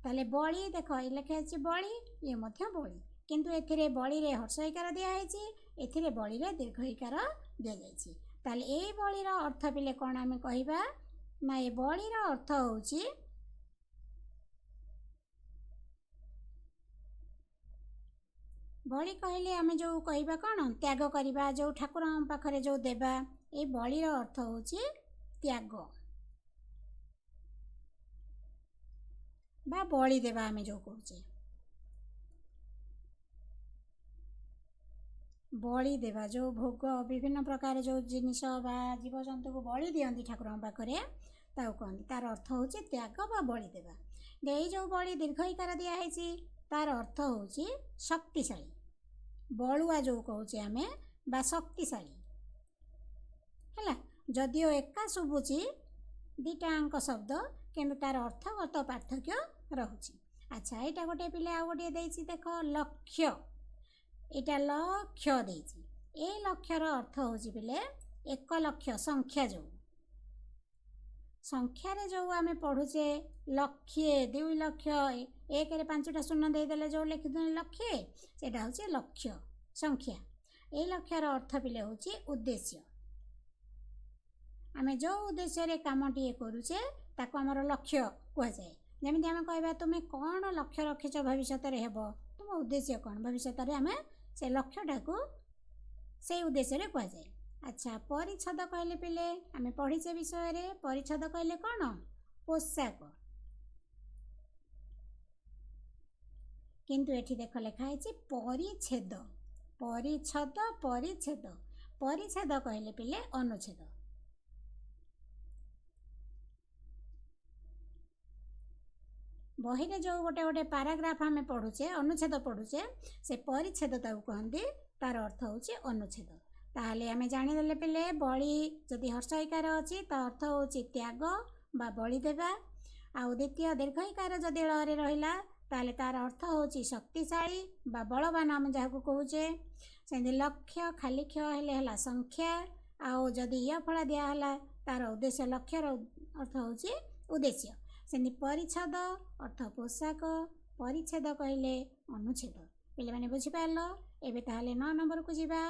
ତାହେଲେ ବଳି, ଦେଖ ଏ ଲେଖା ହେଇଛି ବଳି, ଇଏ ମଧ୍ୟ ବଳି, କିନ୍ତୁ ଏଥିରେ ବଳିରେ ହ୍ରସ୍ୱ ଇକାର ଦିଆହେଇଛି, ଏଥିରେ ବଳିରେ ଦୀର୍ଘ ଇକାର ଦିଆଯାଇଛି। ତାହେଲେ ଏଇ ବଳିର ଅର୍ଥ ପିଲେ କ'ଣ ଆମେ କହିବା ନା ଏ ବଳିର ଅର୍ଥ ହେଉଛି ବଳି କହିଲେ ଆମେ ଯେଉଁ କହିବା କ'ଣ ତ୍ୟାଗ କରିବା, ଯେଉଁ ଠାକୁରଙ୍କ ପାଖରେ ଯେଉଁ ଦେବା, ଏଇ ବଳିର ଅର୍ଥ ହେଉଛି ତ୍ୟାଗ ବା ବଳି ଦେବା। ଆମେ ଯେଉଁ କହୁଛେ ବଳି ଦେବା, ଯେଉଁ ଭୋଗ ବିଭିନ୍ନ ପ୍ରକାର ଯେଉଁ ଜିନିଷ ବା ଜୀବଜନ୍ତୁକୁ ବଳି ଦିଅନ୍ତି ଠାକୁରଙ୍କ ପାଖରେ, ତାକୁ କହନ୍ତି, ତାର ଅର୍ଥ ହେଉଛି ତ୍ୟାଗ ବା ବଳି ଦେବା। ଏଇ ଯେଉଁ ବଳି ଦୀର୍ଘ ଇକାର ଦିଆହେଇଛି, ତାର ଅର୍ଥ ହେଉଛି ଶକ୍ତିଶାଳୀ, ବଳୁଆ ଯେଉଁ କହୁଛେ ଆମେ ବା ଶକ୍ତିଶାଳୀ ହେଲା। ଯଦିଓ ଏକା ଶୁଭୁଛି ଦୁଇଟାଙ୍କ ଶବ୍ଦ, କିନ୍ତୁ ତାର ଅର୍ଥଗତ ପାର୍ଥକ୍ୟ ରହୁଛି। ଆଚ୍ଛା, ଏଇଟା ଗୋଟେ ପିଲେ ଆଉ ଗୋଟିଏ ଦେଇଛି, ଦେଖ ଲକ୍ଷ୍ୟ, ଏଇଟା ଲକ୍ଷ୍ୟ ଦେଇଛି। ଏଇ ଲକ୍ଷ୍ୟର ଅର୍ଥ ହେଉଛି ପିଲେ 1 ଲକ୍ଷ, ସଂଖ୍ୟା ଯେଉଁ ସଂଖ୍ୟାରେ ଯେଉଁ ଆମେ ପଢ଼ୁଛେ ଲକ୍ଷେ, 2 ଲକ୍ଷ, 1ରେ 5ଟା ଶୂନ ଦେଇଦେଲେ ଯେଉଁ ଲେଖିଦେଲେ ଲକ୍ଷେ, ସେଇଟା ହେଉଛି ଲକ୍ଷ୍ୟ ସଂଖ୍ୟା। ଏଇ ଲକ୍ଷ୍ୟର ଅର୍ଥ ପିଲେ ହେଉଛି ଉଦ୍ଦେଶ୍ୟ। ଆମେ ଯେଉଁ ଉଦ୍ଦେଶ୍ୟରେ କାମଟିଏ କରୁଛେ ତାକୁ ଆମର ଲକ୍ଷ୍ୟ କୁହାଯାଏ। ଯେମିତି ଆମେ କହିବା ତୁମେ କ'ଣ ଲକ୍ଷ୍ୟ ରଖିଛ ଭବିଷ୍ୟତରେ ହେବ, ତୁମ ଉଦ୍ଦେଶ୍ୟ କ'ଣ, ଭବିଷ୍ୟତରେ ଆମେ ସେ ଲକ୍ଷ୍ୟଟାକୁ ସେଇ ଉଦ୍ଦେଶ୍ୟରେ କୁହାଯାଏ। ଆଚ୍ଛା, ପରିଚ୍ଛଦ କହିଲେ ପିଲେ ଆମେ ପଢ଼ିଛେ ବିଷୟରେ, ପରିଚ୍ଛଦ କହିଲେ କ'ଣ ପୋଷାକ, କିନ୍ତୁ ଏଠି ଦେଖ ଲେଖା ହେଇଛି ପରିଚ୍ଛେଦ, ପରିଚ୍ଛଦ, ପରିଚ୍ଛେଦ। ପରିଚ୍ଛେଦ କହିଲେ ପିଲେ ଅନୁଚ୍ଛେଦ। ବହିରେ ଯେଉଁ ଗୋଟେ ଗୋଟେ ପାରାଗ୍ରାଫ ଆମେ ପଢ଼ୁଛେ, ଅନୁଚ୍ଛେଦ ପଢ଼ୁଛେ, ସେ ପରିଚ୍ଛେଦ ତାକୁ କହନ୍ତି, ତାର ଅର୍ଥ ହେଉଛି ଅନୁଚ୍ଛେଦ। ତାହେଲେ ଆମେ ଜାଣିଦେଲେ ପିଲେ ବଳି ଯଦି ହର୍ଷଇକାର ଅଛି ତ ଅର୍ଥ ହେଉଛି ତ୍ୟାଗ ବା ବଳି ଦେବା। ଆଉ ଦ୍ୱିତୀୟ ଦୀର୍ଘଇକାର ଯଦି ଳରେ ରହିଲା ତାହେଲେ ତାର ଅର୍ଥ ହେଉଛି ଶକ୍ତିଶାଳୀ ବା ବଳବାନ ଆମେ ଯାହାକୁ କହୁଛେ। ସେମିତି ଲକ୍ଷ୍ୟ ଖାଲି କ୍ଷ ହେଲେ ହେଲା ସଂଖ୍ୟା। ଆଉ ଯଦି ୟ ଫଳା ଦିଆହେଲା ତାର ଉଦ୍ଦେଶ୍ୟ ଲକ୍ଷ୍ୟର ଅର୍ଥ ହେଉଛି ଉଦ୍ଦେଶ୍ୟ। ସେମିତି ପରିଚ୍ଛଦ ଅର୍ଥ ପୋଷାକ, ପରିଚ୍ଛେଦ କହିଲେ ଅନୁଚ୍ଛେଦ। ପିଲାମାନେ ବୁଝିପାରିଲ? ଏବେ ତାହେଲେ 9 ନମ୍ବରକୁ ଯିବା।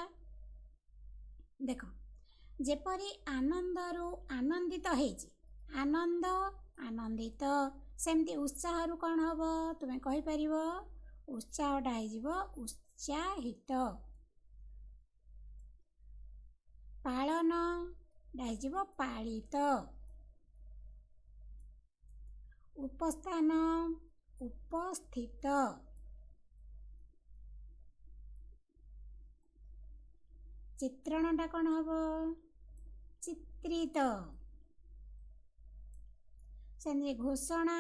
ଦେଖ, ଯେପରି ଆନନ୍ଦରୁ ଆନନ୍ଦିତ ହେଇଛି, ଆନନ୍ଦ ଆନନ୍ଦିତ, ସେମିତି ଉତ୍ସାହରୁ କ'ଣ ହେବ ତୁମେ କହିପାରିବ? ଉତ୍ସାହଟା ହେଇଯିବ ଉତ୍ସାହିତ। ପାଳନ ହେଇଯିବ ପାଳିତ। ଉପସ୍ଥାନ ଉପସ୍ଥିତ। ଚିତ୍ରଣଟା କ'ଣ ହେବ? ଚିତ୍ରିତ। ସେମିତି ଘୋଷଣା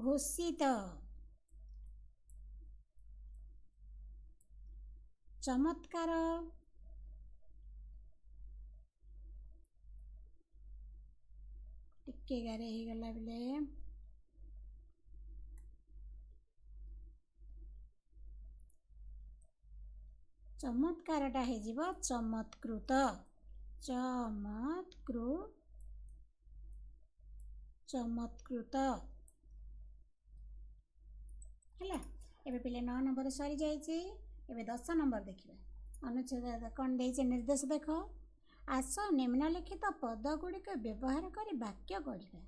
ଘୋଷିତ। ଚମତ୍କାର ଟିକେ ଗାରେ ହେଇଗଲା ବେଲେ ଚମତ୍କାରଟା ହେଇଯିବ ଚମତ୍କୃତ। ଚମତ୍କୃତ ହେଲା। ଏବେ ପିଲେ 9 ନମ୍ବର ସରିଯାଇଛି। ଏବେ 10 ନମ୍ବର ଦେଖିବା। ଅନୁଚ୍ଛେଦ କ'ଣ ଦେଇଛି ନିର୍ଦ୍ଦେଶ ଦେଖ। ଆସ ନିମ୍ନଲିଖିତ ପଦ ଗୁଡ଼ିକ ବ୍ୟବହାର କରି ବାକ୍ୟ ଗଢ଼ିବା।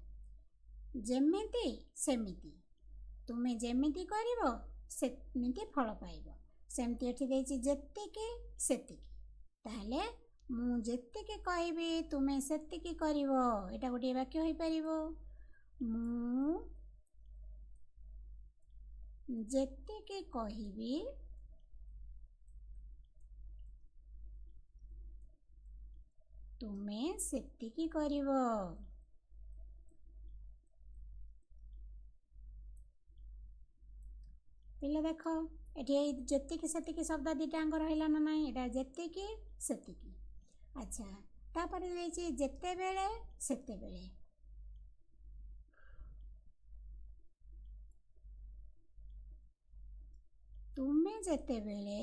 ଯେମିତି ସେମିତି, ତୁମେ ଯେମିତି କରିବ ସେମିତି ଫଳ ପାଇବ। ସେମିତି ଏଠି ଦେଇଛି ଯେତିକି ସେତିକି। ତାହେଲେ ମୁଁ ଯେତିକି କହିବି ତୁମେ ସେତିକି କରିବ। ଏଇଟା ଗୋଟିଏ ବାକ୍ୟ ହୋଇପାରିବ। ମୁଁ ଯେତିକି କହିବି ତୁମେ ସେତିକି କରିବ। ପିଲା ଦେଖ, ଏଠି ଏଇ ଯେତିକି ସେତିକି ଶବ୍ଦ ଦୁଇଟାଙ୍କ ରହିଲା ନା ନାହିଁ? ଏଇଟା ଯେତିକି ସେତିକି। ଆଚ୍ଛା, ତାପରେ ଦେଇଛି ଯେତେବେଳେ ସେତେବେଳେ। ତୁମେ ଯେତେବେଳେ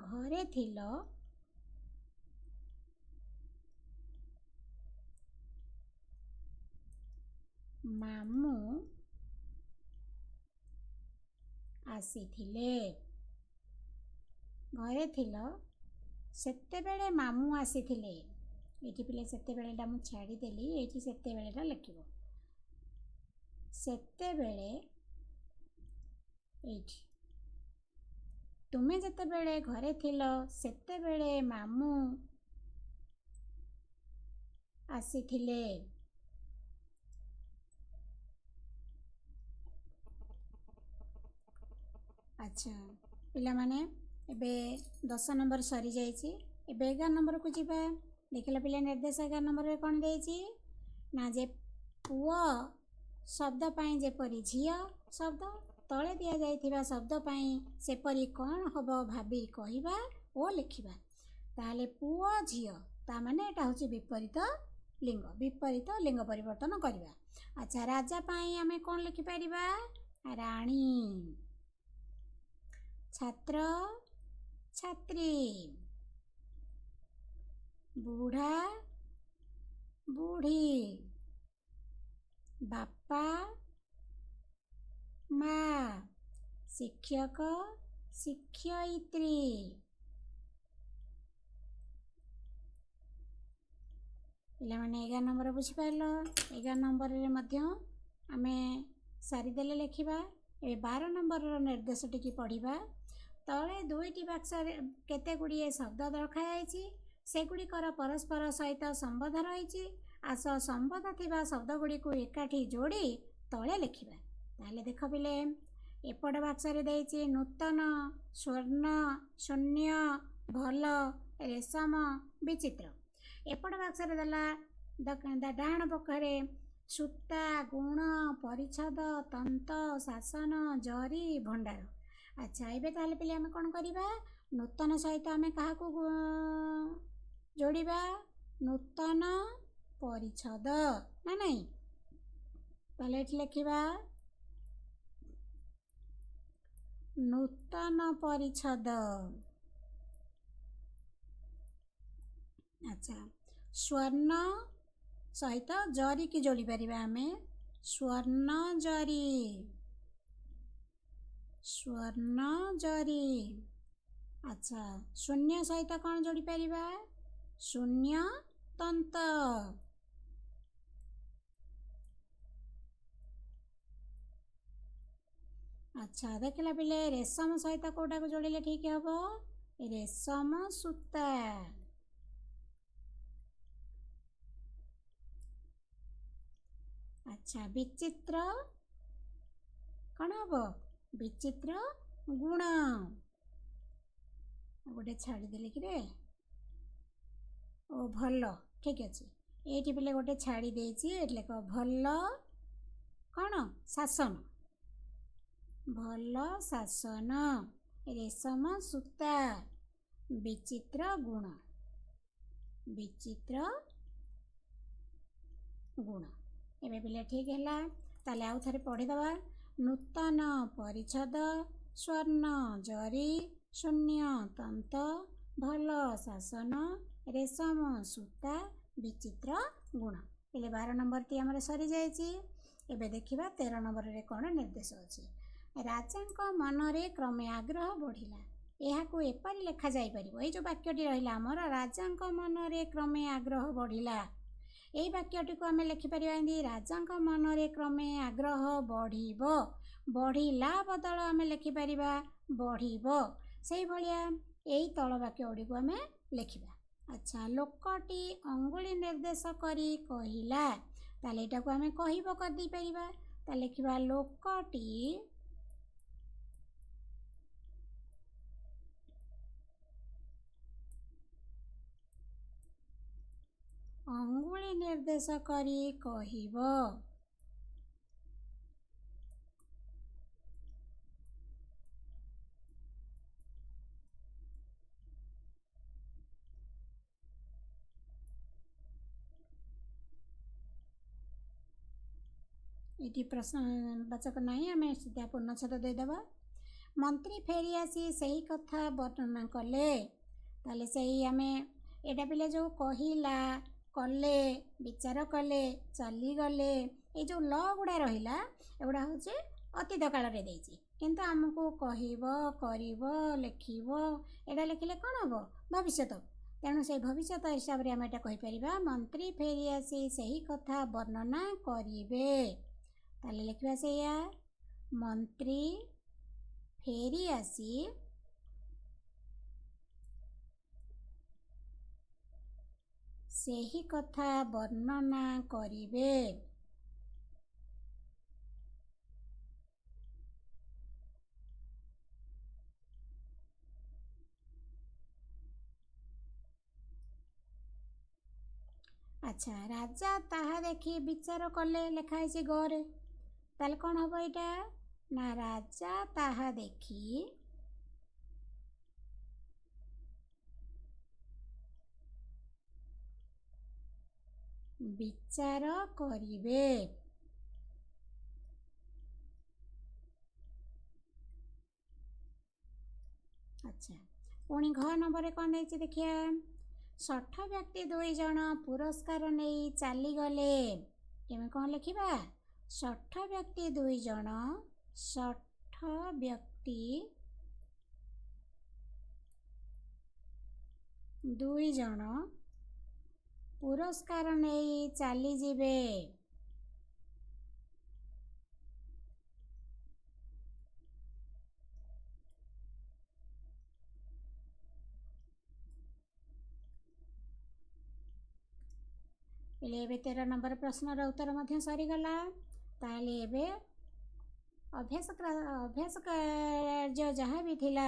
ଘରେ ଥିଲ ମାମୁଁ ଆସିଥିଲେ। ଘରେ ଥିଲ ସେତେବେଳେ ମାମୁଁ ଆସିଥିଲେ। ଏଠି ପିଲେ ସେତେବେଳେଟା ମୁଁ ଛାଡ଼ିଦେଲି, ଏଇଠି ସେତେବେଳେଟା ଲେଖିବ। ସେତେବେଳେ ଏଇଠି ତୁମେ ଯେତେବେଳେ ଘରେ ଥିଲ ସେତେବେଳେ ମାମୁଁ ଆସିଥିଲେ। ଆଚ୍ଛା ପିଲାମାନେ, ଏବେ 10 ନମ୍ବର ସରିଯାଇଛି। ଏବେ 11 ନମ୍ବରକୁ ଯିବା। ଦେଖିଲ ପିଲା ନିର୍ଦ୍ଦେଶ 11 ନମ୍ବରରେ କ'ଣ ଦେଇଛି ନା, ଯେ ପୁଅ ଶବ୍ଦ ପାଇଁ ଯେପରି ଝିଅ ଶବ୍ଦ, ତଳେ ଦିଆଯାଇଥିବା ଶବ୍ଦ ପାଇଁ ସେପରି କ'ଣ ହେବ ଭାବି କହିବା ଓ ଲେଖିବା। ତାହେଲେ ପୁଅ ଝିଅ, ତାମାନେ ଏଇଟା ହେଉଛି ବିପରୀତ ଲିଙ୍ଗ, ବିପରୀତ ଲିଙ୍ଗ ପରିବର୍ତ୍ତନ କରିବା। ଆଚ୍ଛା, ରାଜା ପାଇଁ ଆମେ କ'ଣ ଲେଖିପାରିବା? ରାଣୀ। ଛାତ୍ର ଛାତ୍ରୀ। ବୁଢ଼ା ବୁଢ଼ୀ। ବାପା ମା। ଶିକ୍ଷକ ଶିକ୍ଷୟିତ୍ରୀ। ପିଲାମାନେ 11 ନମ୍ବର ବୁଝିପାରିଲ? 11 ନମ୍ବରରେ ମଧ୍ୟ ଆମେ ସାରିଦେଲେ ଲେଖିବା। ଏବେ 12 ନମ୍ବରର ନିର୍ଦ୍ଦେଶଟିକି ପଢ଼ିବା। ତଳେ 2ଟି ବାକ୍ସରେ କେତେ ଗୁଡ଼ିଏ ଶବ୍ଦ ରଖାଯାଇଛି। ସେଗୁଡ଼ିକର ପରସ୍ପର ସହିତ ସମ୍ବନ୍ଧ ରହିଛି। ଆସ ସମ୍ବନ୍ଧ ଥିବା ଶବ୍ଦଗୁଡ଼ିକୁ ଏକାଠି ଯୋଡ଼ି ତଳେ ଲେଖିବା। ତାହେଲେ ଦେଖ ପିଲେ, ଏପଟ ବାକ୍ସରେ ଦେଇଛି ନୂତନ, ସ୍ୱର୍ଣ୍ଣ, ଶୂନ୍ୟ, ଭଲ, ରେଶମ, ବିଚିତ୍ର। ଏପଟ ବାକ୍ସରେ ଦେଲା ଡାହାଣ ପକ୍ଷରେ ସୂତା, ଗୁଣ, ପରିଚ୍ଛଦ, ତନ୍ତ, ଶାସନ, ଜରି, ଭଣ୍ଡାର। ଆଚ୍ଛା, ଏବେ ତାହେଲେ ପିଲେ ଆମେ କ'ଣ କରିବା? ନୂତନ ସହିତ ଆମେ କାହାକୁ ଯୋଡ଼ିବା? ନୂତନ ପରିଚ୍ଛଦ, ନା ନାହିଁ? ତାହେଲେ ଏଠି ଲେଖିବା ନୂତନ ପରିଚ୍ଛଦ। ଆଚ୍ଛା, ସ୍ୱର୍ଣ୍ଣ ସହିତ ଜରିକି ଯୋଡ଼ି ପାରିବା ଆମେ। ସ୍ୱର୍ଣ୍ଣ ଜରି, ସ୍ୱର୍ଣ୍ଣ ଜରି। ଆଚ୍ଛା, ଶୂନ୍ୟ ସହିତ କ'ଣ ଯୋଡ଼ି ପାରିବା? ଶୂନ୍ୟ ତନ୍ତ। ଆଚ୍ଛା, ଦେଖିଲା ପିଲେ ରେଶମ ସହିତ କେଉଁଟାକୁ ଯୋଡ଼ିଲେ ଠିକ୍ ହେବ? ରେଶମ ସୂତା। ଆଚ୍ଛା, ବିଚିତ୍ର କ'ଣ ହେବ? ବିଚିତ୍ର ଗୁଣ। ଗୋଟେ ଛାଡ଼ିଦେଲି କିରେ? ଓ ଭଲ, ଠିକ୍ ଅଛି। ଏଇଠି ପିଲେ ଗୋଟେ ଛାଡ଼ି ଦେଇଛି, ଏଠି ଲେଖ ଭଲ କ'ଣ? ଶାସନ। ଭଲ ଶାସନ, ରେଶମ ସୂତା, ବିଚିତ୍ର ଗୁଣ। ବିଚିତ୍ର ଗୁଣ। ଏବେ ପିଲେ ଠିକ୍ ହେଲା। ତାହେଲେ ଆଉ ଥରେ ପଢ଼ିଦେବା। ନୂତନ ପରିଚ୍ଛଦ, ସ୍ୱର୍ଣ୍ଣ ଜରି, ଶୂନ୍ୟ ତନ୍ତ, ଭଲ ଶାସନ, ରେଶମ ସୂତା, ବିଚିତ୍ର ଗୁଣ। ପିଲେ 12 ନମ୍ବରଟି ଆମର ସରିଯାଇଛି। ଏବେ ଦେଖିବା 13 ନମ୍ବରରେ କ'ଣ ନିର୍ଦ୍ଦେଶ ଅଛି। ରାଜାଙ୍କ ମନରେ କ୍ରମେ ଆଗ୍ରହ ବଢ଼ିଲା। ଏହାକୁ ଏପରି ଲେଖାଯାଇପାରିବ। ଏଇ ଯେଉଁ ବାକ୍ୟଟି ରହିଲା ଆମର, ରାଜାଙ୍କ ମନରେ କ୍ରମେ ଆଗ୍ରହ ବଢ଼ିଲା। ଏଇ ବାକ୍ୟଟିକୁ ଆମେ ଲେଖିପାରିବା ଏମିତି, ରାଜାଙ୍କ ମନରେ କ୍ରମେ ଆଗ୍ରହ ବଢ଼ିବ। ବଢ଼ିଲା ବଦଳ ଆମେ ଲେଖିପାରିବା ବଢ଼ିବ। ସେଇଭଳିଆ ଏଇ ତଳ ବାକ୍ୟ ଗୁଡ଼ିକୁ ଆମେ ଲେଖିବା। ଆଚ୍ଛା, ଲୋକଟି ଅଙ୍ଗୁଳି ନିର୍ଦ୍ଦେଶ କରି କହିଲା। ତାହେଲେ ଏଇଟାକୁ ଆମେ କହିବ କରିଦେଇପାରିବା। ତାହେଲେ ଲେଖିବା ଲୋକଟି ଅଙ୍ଗୁଳି ନିର୍ଦ୍ଦେଶ କରି କହିବ। ଏଠି ପ୍ରଶ୍ନବାଚକ ନାହିଁ, ଆମେ ସିଧା ପୂର୍ଣ୍ଣଚ୍ଛେଦ ଦେଇଦେବା। ମନ୍ତ୍ରୀ ଫେରି ଆସି ସେହି କଥା ବର୍ଣ୍ଣନା କଲେ। ତାହେଲେ ସେଇ ଆମେ ଏଇଟା ପିଲେ ଯେଉଁ କହିଲା, କଲେ, ବିଚାର କଲେ, ଚାଲିଗଲେ, ଏଇ ଯେଉଁ ଲ ଗୁଡ଼ା ରହିଲା, ଏଗୁଡ଼ା ହେଉଛି ଅତୀତ କାଳରେ ଦେଇଛି। କିନ୍ତୁ ଆମକୁ କହିବ, କରିବ, ଲେଖିବ, ଏଇଟା ଲେଖିଲେ କ'ଣ ହେବ? ଭବିଷ୍ୟତ। ତେଣୁ ସେଇ ଭବିଷ୍ୟତ ହିସାବରେ ଆମେ ଏଇଟା କହିପାରିବା ମନ୍ତ୍ରୀ ଫେରି ଆସି ସେହି କଥା ବର୍ଣ୍ଣନା କରିବେ। ତାହେଲେ ଲେଖିବା ସେଇଆ, ମନ୍ତ୍ରୀ ଫେରି ଆସି ସେହି କଥା ବର୍ଣ୍ଣନା କରିବେ। ଆଚ୍ଛା, ରାଜା ତାହା ଦେଖି ବିଚାର କଲେ, ଲେଖା ହେଇଛି ଗରେ। ତାହେଲେ କ'ଣ ହେବ ଏଇଟା? ନା ରାଜା ତାହା ଦେଖି ବିଚାର କରିବେ। ଆଚ୍ଛା, ପୁଣି ଘ ନମ୍ବରରେ କ'ଣ ଦେଇଛି ଦେଖିବା। ଷଠ ବ୍ୟକ୍ତି 2 ଜଣ ପୁରସ୍କାର ନେଇ ଚାଲିଗଲେ। କେମିତି କ'ଣ ଲେଖିବା? ଷଠ ବ୍ୟକ୍ତି 2 ଜଣ, ଷଠ ବ୍ୟକ୍ତି 2 ଜଣ ପୁରସ୍କାର ନେଇ ଚାଲିଯିବେ। ଏବେ 13 ନମ୍ବର ପ୍ରଶ୍ନର ଉତ୍ତର ମଧ୍ୟ ସରିଗଲା। ତାହେଲେ ଏବେ ଅଭ୍ୟାସ କାର୍ଯ୍ୟ ଯାହା ବି ଥିଲା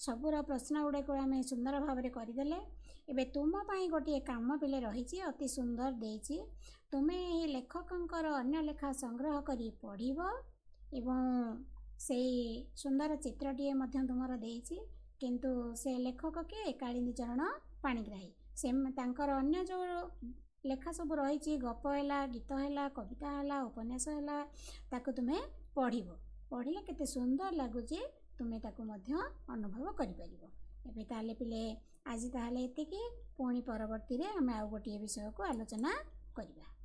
ସବୁର ପ୍ରଶ୍ନ ଗୁଡ଼ିକୁ ଆମେ ସୁନ୍ଦର ଭାବରେ କରିଦେଲେ। ଏବେ ତୁମ ପାଇଁ ଗୋଟିଏ କାମ ପିଲେ ରହିଛି, ଅତି ସୁନ୍ଦର ଦେଇଛି। ତୁମେ ଏହି ଲେଖକଙ୍କର ଅନ୍ୟ ଲେଖା ସଂଗ୍ରହ କରି ପଢ଼ିବ ଏବଂ ସେଇ ସୁନ୍ଦର ଚିତ୍ରଟିଏ ମଧ୍ୟ ତୁମର ଦେଇଛି। କିନ୍ତୁ ସେ ଲେଖକ କିଏ? କାଳିନ୍ଦୀ ଚରଣ ପାଣିଗ୍ରାହୀ। ତାଙ୍କର ଅନ୍ୟ ଯେଉଁ ଲେଖା ସବୁ ରହିଛି, ଗପ ହେଲା, ଗୀତ ହେଲା, କବିତା ହେଲା, ଉପନ୍ୟାସ ହେଲା, ତାକୁ ତୁମେ ପଢ଼ିବ। ପଢ଼ିଲେ କେତେ ସୁନ୍ଦର ଲାଗୁଛି ତୁମେ ତାକୁ ମଧ୍ୟ ଅନୁଭବ କରିପାରିବ। ଏବେ ତାହେଲେ ପିଲେ ଆଜି ତାହେଲେ ଏତିକି। ପୁଣି ପରବର୍ତ୍ତୀରେ ଆମେ ଆଉ ଗୋଟିଏ ବିଷୟକୁ ଆଲୋଚନା କରିବା।